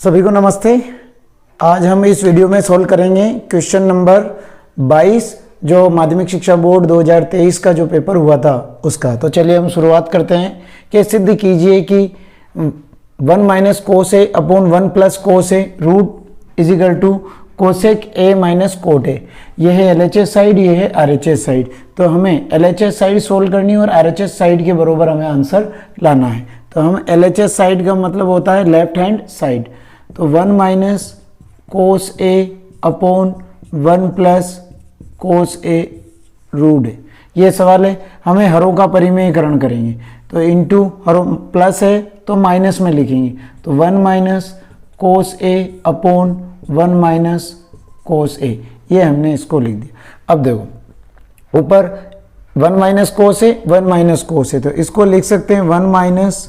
सभी को नमस्ते। आज हम इस वीडियो में सॉल्व करेंगे क्वेश्चन नंबर 22 जो माध्यमिक शिक्षा बोर्ड 2023 का जो पेपर हुआ था उसका। तो चलिए हम शुरुआत करते हैं कि सिद्ध कीजिए कि 1 minus cos A upon 1 plus cos A root equal to cosec A minus cot A. यह है LHS साइड, ये है RHS साइड। तो हमें LHS साइड सोल्व करनी है और RHS साइड के बराबर हमें आंसर लाना है। तो हम LHS साइड का मतलब होता है लेफ्ट हैंड साइड। तो 1 minus cos A upon 1 plus cos A root ए, ये सवाल है। हमें हरों का परिमेयकरण करेंगे तो इनटू हरों प्लस है तो माइनस में लिखेंगे। तो 1 minus cos A upon 1 minus cos ए, ये हमने इसको लिख दिया। अब देखो ऊपर 1 माइनस कोस ए 1 माइनस कोस ए, तो इसको लिख सकते हैं 1 माइनस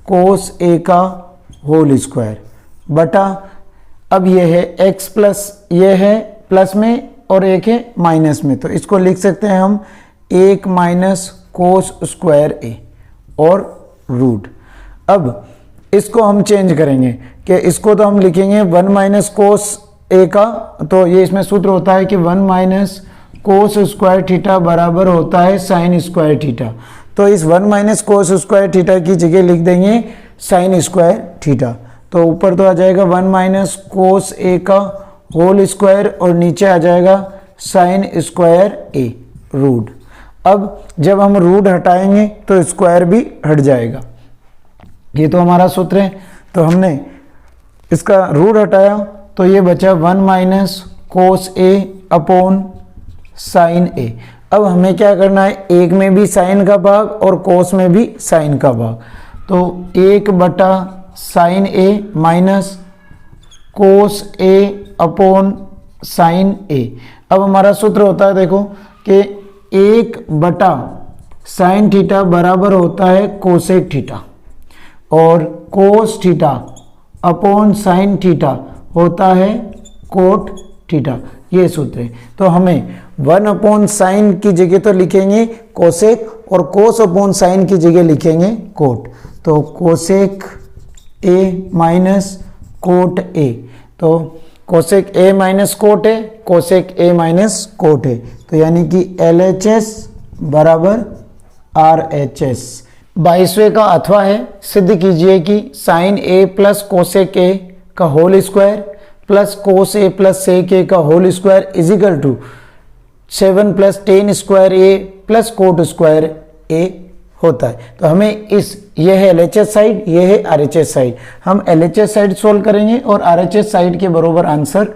कोस ए का होल स्क्वायर बटा, अब ये है x प्लस, ये है प्लस में और एक है माइनस में, तो इसको लिख सकते हैं हम 1 माइनस कोस स्क्वायर ए और रूट। अब इसको हम चेंज करेंगे कि इसको तो हम लिखेंगे 1 माइनस कोस ए का, तो ये इसमें सूत्र होता है कि 1 माइनस कोस स्क्वायर थीटा बराबर होता है साइन स्क्वायर थीटा। तो इस 1 माइनस कोस स्क्वायर थीटा की जगह लिख देंगे साइन स्क्वायर थीटा। तो ऊपर तो आ जाएगा 1 माइनस कोस ए का होल स्क्वायर और नीचे आ जाएगा साइन स्क्वायर ए रूट। अब जब हम रूट हटाएंगे तो स्क्वायर भी हट जाएगा। ये तो हमारा सूत्र है। तो हमने इसका रूट हटाया तो ये बचा 1 minus cos A upon sine ए। अब हमें क्या करना है, एक में भी साइन का भाग और कोस में भी साइन का भाग। तो 1 बटा sign A minus cos A upon sine ए। अब हमारा सूत्र होता है देखो कि 1 बटा साइन थीटा बराबर होता है कोसेक थीटा और cos theta upon sine theta होता है कोट थीटा, ये सूत्र है। तो हमें 1 अपॉन साइन की जगह तो लिखेंगे कोसेक और कोस अपॉन साइन की जगह लिखेंगे कोट। तो cosec A minus cot A, तो cosec A minus cot A, cosec A minus cot A, तो यानी कि LHS बराबर RHS। 22वें का अथवा है, सिद्ध कीजिए कि sine A plus cosec A का whole square plus cos A plus sec A का whole square is equal to 7 plus ten square A plus cot square A होता है। तो हमें ये है LHS साइड, ये है RHS साइड। हम LHS साइड सोल्व करेंगे और RHS साइड के बराबर आंसर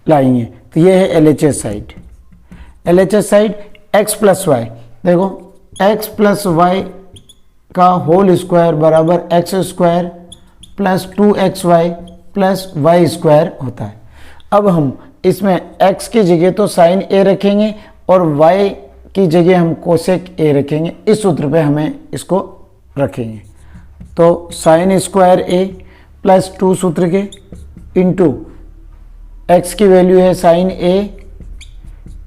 लाएंगे। तो ये है LHS side. LHS side x plus y, देखो x प्लस वाई का होल स्क्वायर बराबर x square plus 2xy plus y square होता है। अब हम इसमें x की जगह तो साइन ए रखेंगे और y की जगह हम कोसेक ए रखेंगे। इस सूत्र पे हमें इसको रखेंगे। तो साइन स्क्वायर ए प्लस 2 सूत्र के इंटू x की वैल्यू है साइन ए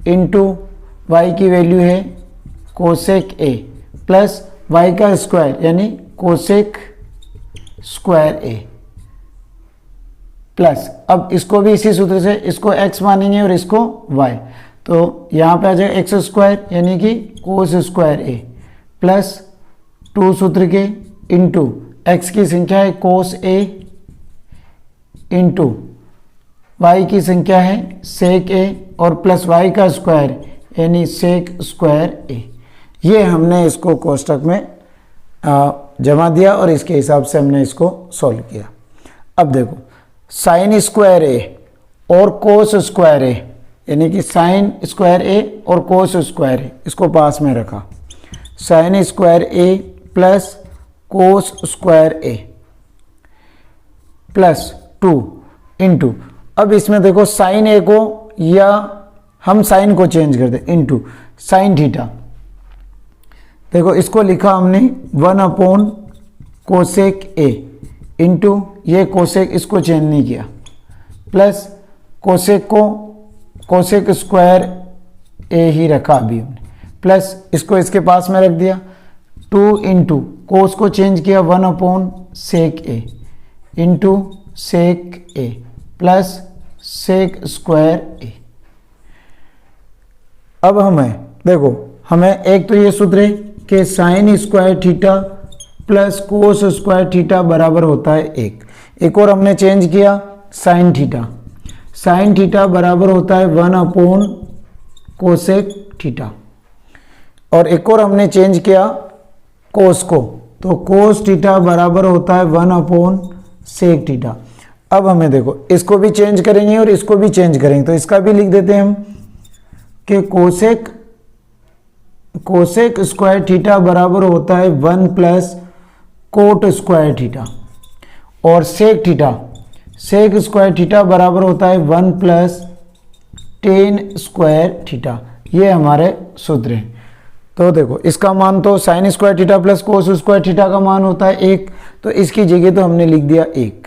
इंटू वाई की वैल्यू है कोसेक ए प्लस y का स्क्वायर यानी कोसेक स्क्वायर ए प्लस, अब इसको भी इसी सूत्र से इसको x मानेंगे और इसको y। तो यहाँ पे आ जाएगा एक्स स्क्वायर यानी कि कोस स्क्वायर ए प्लस 2 सूत्र के इंटू एक्स की संख्या है कोस ए इंटू वाई की संख्या है सेक ए और प्लस वाई का स्क्वायर यानी सेक स्क्वायर ए। ये हमने इसको कोष्टक में जमा दिया और इसके हिसाब से हमने इसको सॉल्व किया। अब देखो साइन स्क्वायर ए और कोस स्क्वायर ए यानी कि साइन स्क्वायर ए और कोस स्क्वायर ए, इसको पास में रखा। Sine square A plus cos square A plus 2 into, अब इसमें देखो साइन ए को या हम साइन को चेंज कर दे इंटू साइन थीटा। देखो इसको लिखा हमने 1 अपॉन कोसेक ए इंटू ये कोसेक, इसको चेंज नहीं किया, प्लस कोसेक को कोसेक स्क्वायर ए ही रखा अभी हमने, प्लस इसको इसके पास में रख दिया। 2 इंटू कोस को चेंज किया 1 अपॉन सेक ए इंटू सेक ए प्लस सेक स्क्वायर ए। अब हमें एक तो ये सूत्र है कि sine square theta plus cos square theta बराबर होता है एक और हमने चेंज किया साइन थीटा बराबर होता है 1 अपॉन कोसेक थीटा। और एक और हमने चेंज किया कोस को, तो कोस थीटा बराबर होता है 1 अपॉन सेक थीटा। अब हमें देखो इसको भी चेंज करेंगे और इसको भी चेंज करेंगे, तो इसका भी लिख देते हैं हम कि कोसेक स्क्वायर थीटा बराबर होता है 1 प्लस कोट स्क्वायर थीटा, और सेक स्क्वायर थीटा बराबर होता है 1 प्लस टेन स्क्वायर थीटा। ये हमारे सूत्र हैं। तो देखो इसका मान तो sine square theta plus cos square theta का मान होता है 1, तो इसकी जगह तो हमने लिख दिया 1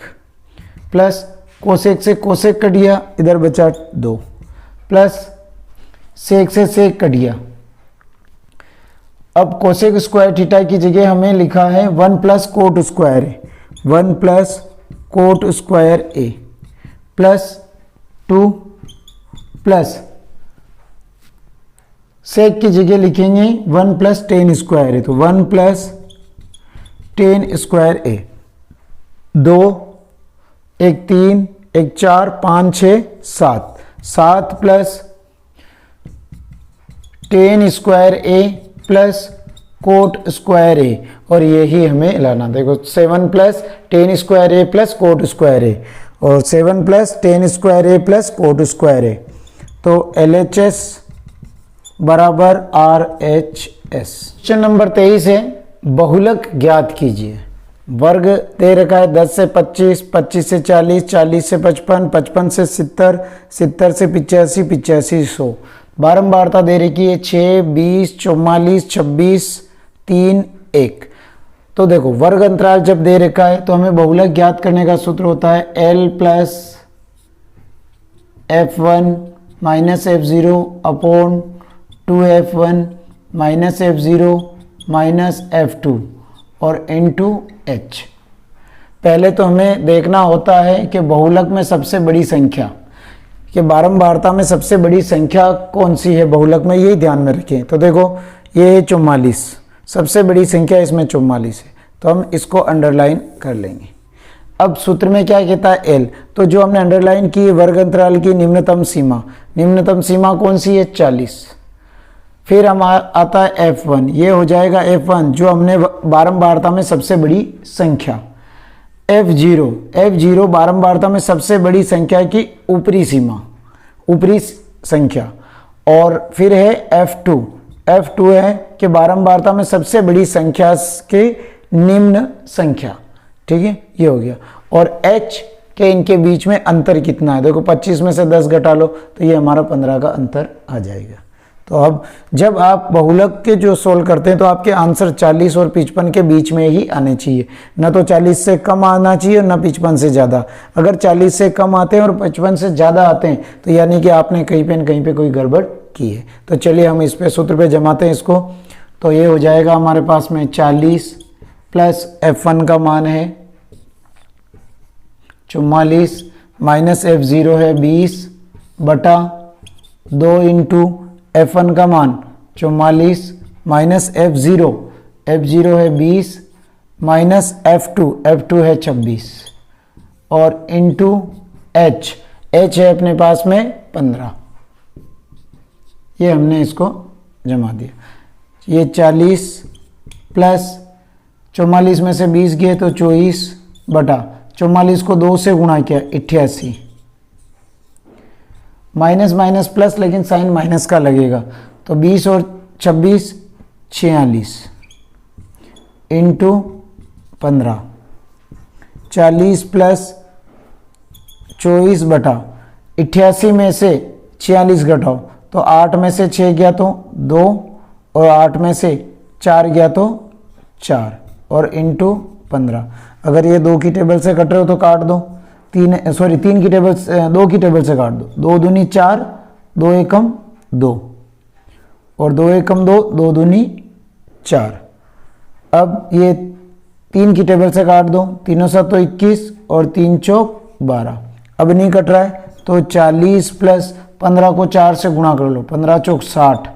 प्लस कोसेक से कोसेक कट गया, इधर बचा 2 प्लस सेक से सेक कट गया। अब कोसेक स्क्वायर थीटा की जगह हमें लिखा है 1 plus cot square A, 1 plus cot square A plus 2 plus sec की जगह लिखेंगे 1 प्लस टेन स्क्वायर ए, तो 1 plus ten square A, 2 1 3 1 4 5 6 7 plus ten square A plus cot square ए, और यही हमें लाना। देखो 7 plus ten square A plus cot square ए और 7 plus ten square A plus cot square ए, तो LHS बराबर RHS। क्वेश्चन नंबर 23 है, बहुलक ज्ञात कीजिए। वर्ग दे रखा है 10 से 25, 25 से 40, 40 से 55, 55 से 70, 70 से 85, 85 से 100। बारंबारता दे रखी है 6, 20, 44, 26, 3, 1। तो देखो वर्ग अंतराल जब दे रखा है तो हमें बहुलक ज्ञात करने का सूत्र होता है L plus F1 minus F0 upon 2F1 minus F0 minus F2 और इंटू H। पहले तो हमें देखना होता है कि बहुलक में सबसे बड़ी संख्या, कि बारंबारता में सबसे बड़ी संख्या कौन सी है बहुलक में, यही ध्यान में रखें। तो देखो ये है 44, सबसे बड़ी संख्या इसमें 44 है, तो हम इसको अंडरलाइन कर लेंगे। अब सूत्र में क्या कहता है L, तो जो हमने अंडरलाइन की वर्ग अंतराल की निम्नतम सीमा कौन सी है 40। फिर हम आता है F1, ये हो जाएगा F1 जो हमने बारंबारता में सबसे बड़ी संख्या। F0 बारंबारता में सबसे बड़ी संख्या की ऊपरी सीमा, ऊपरी संख्या। और फिर है F2 है कि बारंबारता में सबसे बड़ी संख्या के निम्न संख्या। ठीक है, ये हो गया। और H के इनके बीच में अंतर कितना है, देखो 25 में से 10 घटा लो तो ये हमारा 15 का अंतर आ जाएगा। तो अब जब आप बहुलक के जो सोल्व करते हैं तो आपके आंसर 40 और 55 के बीच में ही आने चाहिए, ना तो 40 से कम आना चाहिए ना 55 से ज़्यादा। अगर 40 से कम आते हैं और 55 से ज़्यादा आते हैं तो यानी कि आपने कहीं पे न कहीं पे कोई गड़बड़ की है। तो चलिए हम इस पे सूत्र पे जमाते हैं इसको। तो ये हो जाएगा हमारे पास में 40 प्लस F1 का मान है 44 माइनस F0 है 20 बटा 2 इंटू F1 का मान 44 माइनस F0 है 20 माइनस F2 है 26 और इंटू H है अपने पास में 15। ये हमने इसको जमा दिया। ये 40 प्लस 44 में से 20 गए तो 24 बटा 44 को 2 से गुणा किया 88, माइनस माइनस प्लस लेकिन साइन माइनस का लगेगा, तो 20 और 26 46 इंटू 15, 40 प्लस 24 बटा 88 में से 46 घटाओ तो 8 में से 6 गया तो 2 और 8 में से 4 गया तो 4 और इंटू 15। अगर ये 2 की टेबल से कट रहे हो तो काट दो, 3 की टेबल से 2 की टेबल से काट दो, 2 दूनी 4, 2 एकम 2 और 2 एकम 2, 2 दूनी 4। अब ये 3 की टेबल से काट दो, 3 7 तो 21 और 3 चौक 12। अब नहीं कट रहा है तो 40 प्लस 15 को 4 से गुणा कर लो, 15 चौक 60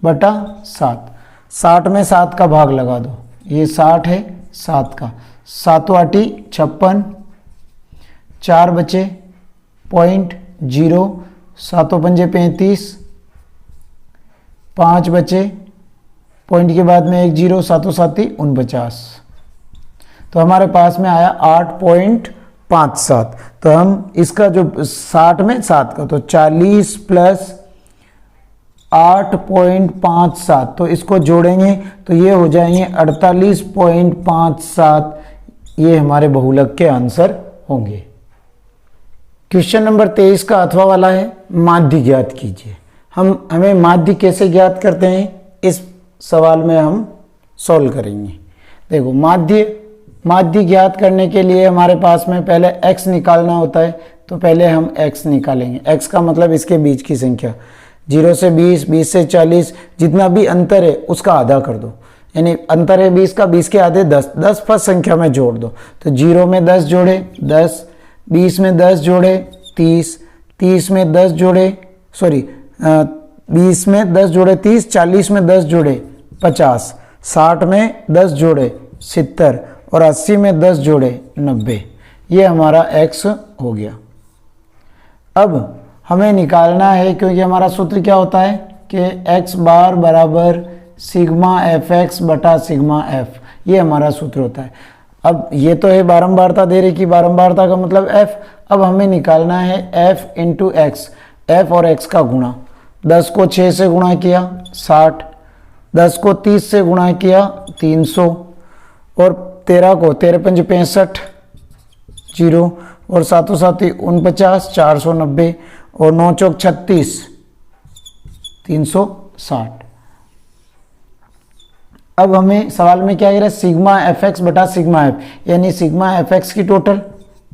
बटा 7। 60 में 7 का भाग लगा दो, ये 60 है 7 का, 7 आटी 56, 4 बचे 0.0, 7 पंजे 35, 5 बचे, पॉइंट के बाद में 1 0, 7 7 49, तो हमारे पास में आया 8.57। तो हम इसका जो 60 में 7 का, तो 40 प्लस 8.57, तो इसको जोड़ेंगे तो ये हो जाएंगे 48.57। ये हमारे बहुलक के आंसर होंगे। क्वेश्चन नंबर 23 का अथवा वाला है, माध्य ज्ञात कीजिए। हमें माध्य कैसे ज्ञात करते हैं, इस सवाल में हम सॉल्व करेंगे। देखो, माध्य ज्ञात करने के लिए हमारे पास में पहले x निकालना होता है, तो पहले हम x निकालेंगे। x का मतलब इसके बीच की संख्या, 0 से 20, 20 से 40, जितना भी अंतर है उसका आधा कर दो, यानी अंतर है 20 का, 20 के आधे 10, 10 फर्स्ट संख्या में जोड़ दो। तो 0 में 10 जोड़े 10, 20 में 10 जोड़े 30, 30 में 10 जोड़े 20 में 10 जोड़े 30, 40 में 10 जोड़े 50, 60 में 10 जोड़े 70 और 80 में 10 जोड़े 90। ये हमारा x हो गया। अब हमें निकालना है, क्योंकि हमारा सूत्र क्या होता है कि x बार बराबर सिग्मा एफ एक्स बटा सिग्मा एफ, ये हमारा सूत्र होता है। अब ये तो है बारंबारता दे रही कि बारंबारता का मतलब f। अब हमें निकालना है f इंटू एक्स, f और x का गुणा। 10 को 6 से गुणा किया 60, 10 को 30 से गुणा किया 300 और 13 को 13 पंज 65 0 और 7 7 49 490 और 9 चौक 36 360। अब हमें सवाल में क्या कह रहा है, सिग्मा एफ एक्स बटा सिग्मा एफ, यानी सिग्मा एफ एक्स की टोटल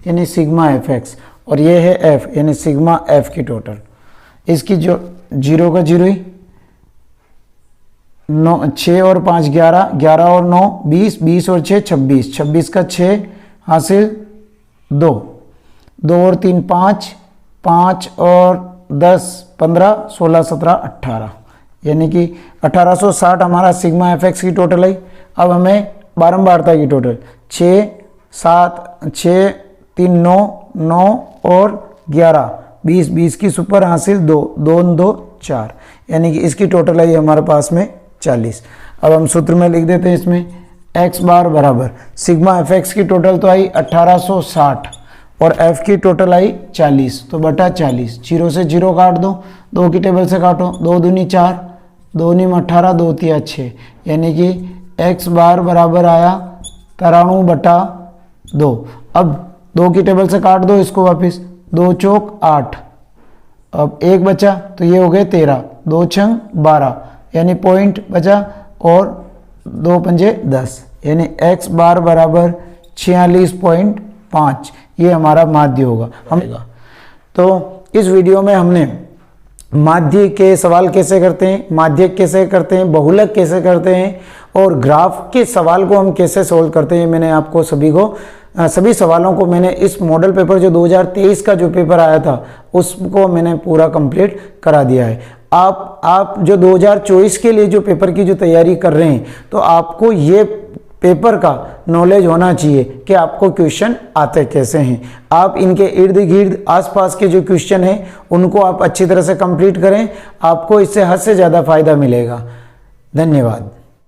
यानी सिग्मा एफ एक्स, और ये है एफ यानी सिग्मा एफ की टोटल। इसकी जो 0 का 0 ही, 9 6 और 5 11, 11 और 9 20, 20 और 6 26, 26 का 6 हासिल 2, 2 और 3 5, 5 और 10 15, 16 17 18, यानी कि 1860 हमारा सिग्मा एफ एक्स की टोटल है। अब हमें बारंबारता की टोटल 6 7 6 3 9 9 और 11 20, 20 की सुपर हासिल 2 2 2 4, यानी कि इसकी टोटल आई हमारे पास में 40। अब हम सूत्र में लिख देते हैं इसमें x बार बराबर सिग्मा एफ एक्स की टोटल तो आई 1860 और f की टोटल आई 40, तो बटा 40। 0 से 0 काट दो, 2 की टेबल से काटो, 2 दूनी 4, 2 नीम 18, 2 तिया 6, यानी कि x बार बराबर आया 93 बटा 2। अब 2 की टेबल से काट दो इसको वापस, 2 चौक 8, अब 1 बचा तो ये हो गए 13, 2 छंग 12, यानी पॉइंट बचा और 2 पंजे 10, यानी x बार बराबर 46.5, ये हमारा माध्य होगा। तो इस वीडियो में हमने माध्य के सवाल कैसे करते हैं, माध्यक कैसे करते हैं, बहुलक कैसे करते हैं और ग्राफ के सवाल को हम कैसे सोल्व करते हैं, मैंने आपको सभी सवालों को मैंने इस मॉडल पेपर जो 2023 का जो पेपर आया था उसको मैंने पूरा कंप्लीट करा दिया है। आप जो 2024 के लिए जो पेपर की जो तैयारी कर रहे हैं, तो आपको ये पेपर का नॉलेज होना चाहिए कि आपको क्वेश्चन आते कैसे हैं। आप इनके इर्द गिर्द आसपास के जो क्वेश्चन हैं उनको आप अच्छी तरह से कंप्लीट करें, आपको इससे हद से ज़्यादा फायदा मिलेगा। धन्यवाद।